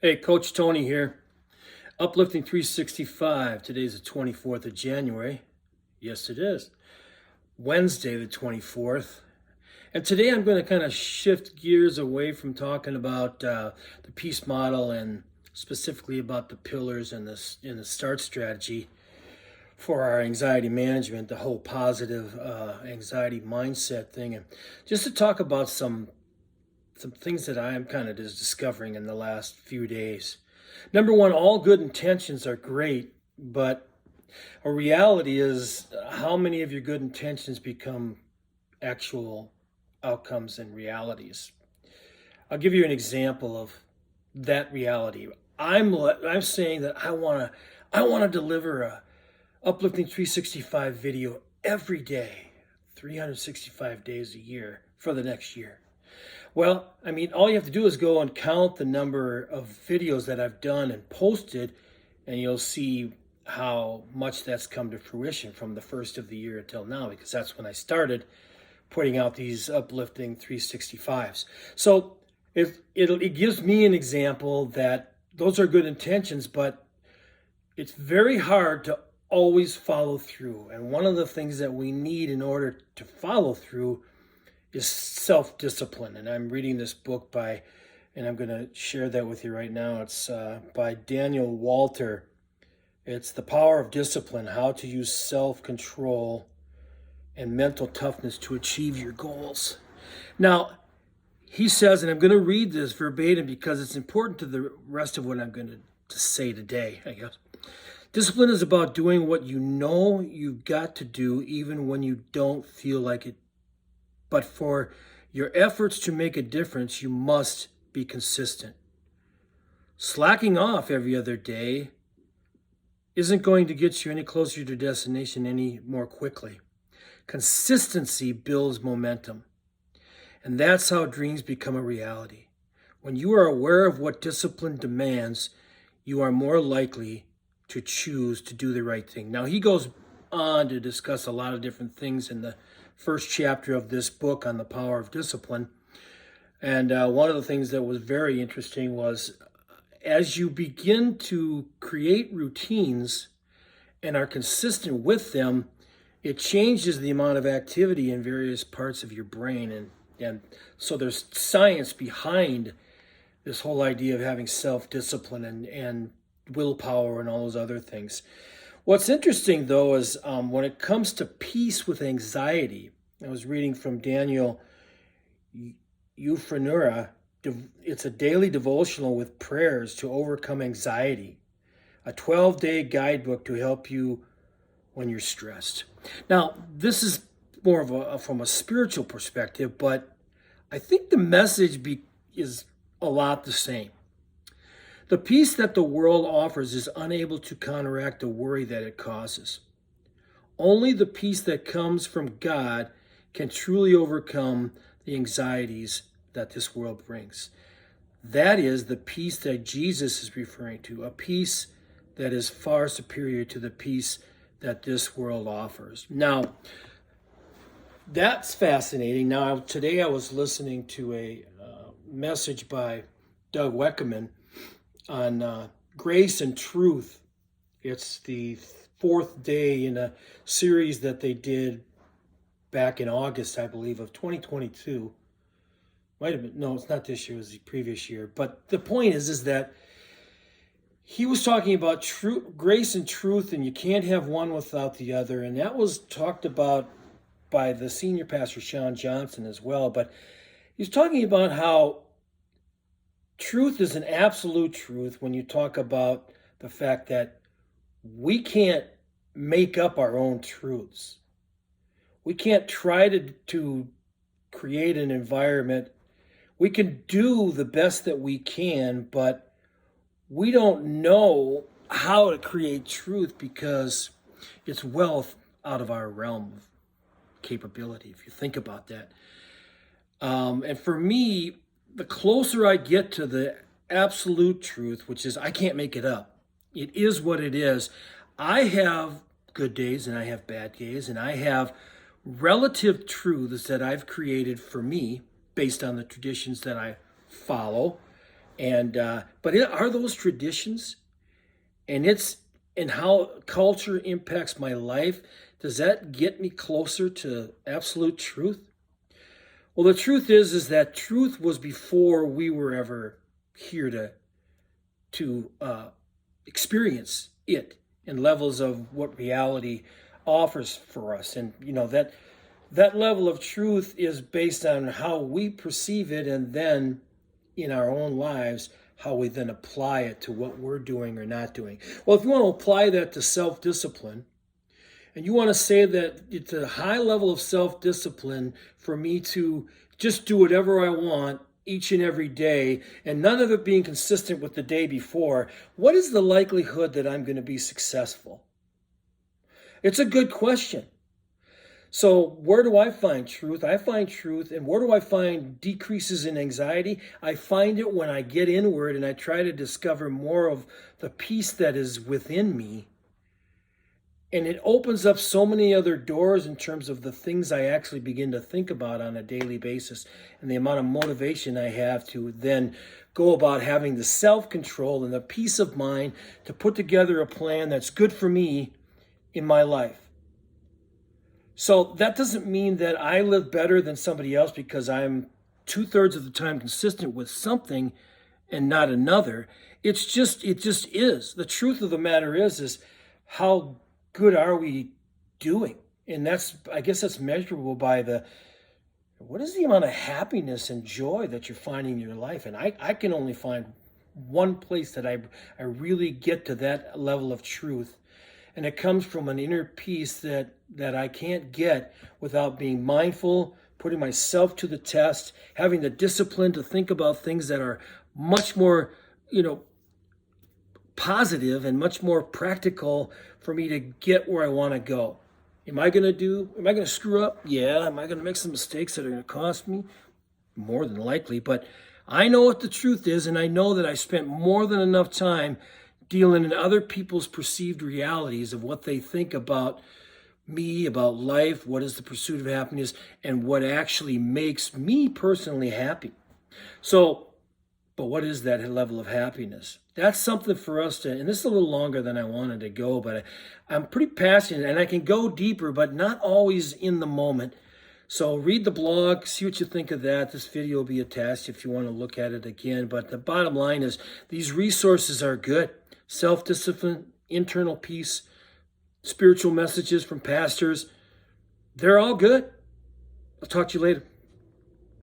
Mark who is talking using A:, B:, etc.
A: Hey, Coach Tony here. Uplifting 365. Today's the 24th of January. Yes, it is. Wednesday, the 24th. And today I'm going to kind of shift gears away from talking about the peace model and specifically about the pillars and the START strategy for our anxiety management, the whole positive anxiety mindset thing. And just to talk about some things that I am kind of just discovering in the last few days. Number one, all good intentions are great, but a reality is how many of your good intentions become actual outcomes and realities. I'll give you an example of that reality. I'm saying that I want to deliver a uplifting 365 video every day, 365 days a year for the next year. Well, I mean, all you have to do is go and count the number of videos that I've done and posted, and you'll see how much that's come to fruition from the first of the year until now, because that's when I started putting out these uplifting 365s. So it gives me an example that those are good intentions, but it's very hard to always follow through. And one of the things that we need in order to follow through is self-discipline. And I'm reading this book and I'm going to share that with you right now. It's by Daniel Walter. It's The Power of Discipline, How to Use Self-Control and Mental Toughness to Achieve Your Goals. Now, he says, and I'm going to read this verbatim because it's important to the rest of what I'm going to say today, I guess. Discipline is about doing what you know you've got to do even when you don't feel like it. But for your efforts to make a difference, you must be consistent. Slacking off every other day isn't going to get you any closer to your destination any more quickly. Consistency builds momentum. And that's how dreams become a reality. When you are aware of what discipline demands, you are more likely to choose to do the right thing. Now, he goes on to discuss a lot of different things in the first chapter of this book on the power of discipline. And one of the things that was very interesting was as you begin to create routines and are consistent with them, it changes the amount of activity in various parts of your brain. And so there's science behind this whole idea of having self-discipline and willpower and all those other things. What's interesting, though, is when it comes to peace with anxiety, I was reading from Daniel Euphrania. It's a daily devotional with prayers to overcome anxiety, a 12-day guidebook to help you when you're stressed. Now, this is more of from a spiritual perspective, but I think the message is a lot the same. The peace that the world offers is unable to counteract the worry that it causes. Only the peace that comes from God can truly overcome the anxieties that this world brings. That is the peace that Jesus is referring to, a peace that is far superior to the peace that this world offers. Now, that's fascinating. Now, today I was listening to a message by Doug Weckerman on grace and truth. It's the fourth day in a series that they did back in August, I believe, of 2022. Might have been, no, it's not this year, it was the previous year. But the point is that he was talking about grace and truth, and you can't have one without the other. And that was talked about by the senior pastor, Sean Johnson, as well. But he's talking about how truth is an absolute truth when you talk about the fact that we can't make up our own truths. We can't try to create an environment. We can do the best that we can, but we don't know how to create truth because it's well out of our realm of capability, if you think about that. And for me, the closer I get to the absolute truth, which is I can't make it up. It is what it is. I have good days and I have bad days, and I have relative truths that I've created for me based on the traditions that I follow And are those traditions, and how culture impacts my life? Does that get me closer to absolute truth? Well, the truth is that truth was before we were ever here to experience it in levels of what reality offers for us. And that level of truth is based on how we perceive it, and then in our own lives, how we then apply it to what we're doing or not doing. Well, if you want to apply that to self-discipline, and you want to say that it's a high level of self-discipline for me to just do whatever I want each and every day, and none of it being consistent with the day before, what is the likelihood that I'm going to be successful? It's a good question. So where do I find truth? I find truth. And where do I find decreases in anxiety? I find it when I get inward and I try to discover more of the peace that is within me. And it opens up so many other doors in terms of the things I actually begin to think about on a daily basis, and the amount of motivation I have to then go about having the self-control and the peace of mind to put together a plan that's good for me in my life. So that doesn't mean that I live better than somebody else because I'm 2/3 of the time consistent with something and not another. It just is. The truth of the matter is how good are we doing? And I guess that's measurable by what is the amount of happiness and joy that you're finding in your life? And I can only find one place that I really get to that level of truth. And it comes from an inner peace that I can't get without being mindful, putting myself to the test, having the discipline to think about things that are much more, positive and much more practical for me to get where I want to go. Am I going to screw up? Yeah. Am I going to make some mistakes that are going to cost me? More than likely. But I know what the truth is, and I know that I spent more than enough time dealing in other people's perceived realities of what they think about me, about life, what is the pursuit of happiness, and what actually makes me personally happy. So, but what is that level of happiness? That's something for us to, and this is a little longer than I wanted to go, but I'm pretty passionate and I can go deeper, but not always in the moment. So read the blog, see what you think of that. This video will be attached if you want to look at it again. But the bottom line is these resources are good. Self-discipline, internal peace, spiritual messages from pastors, they're all good. I'll talk to you later.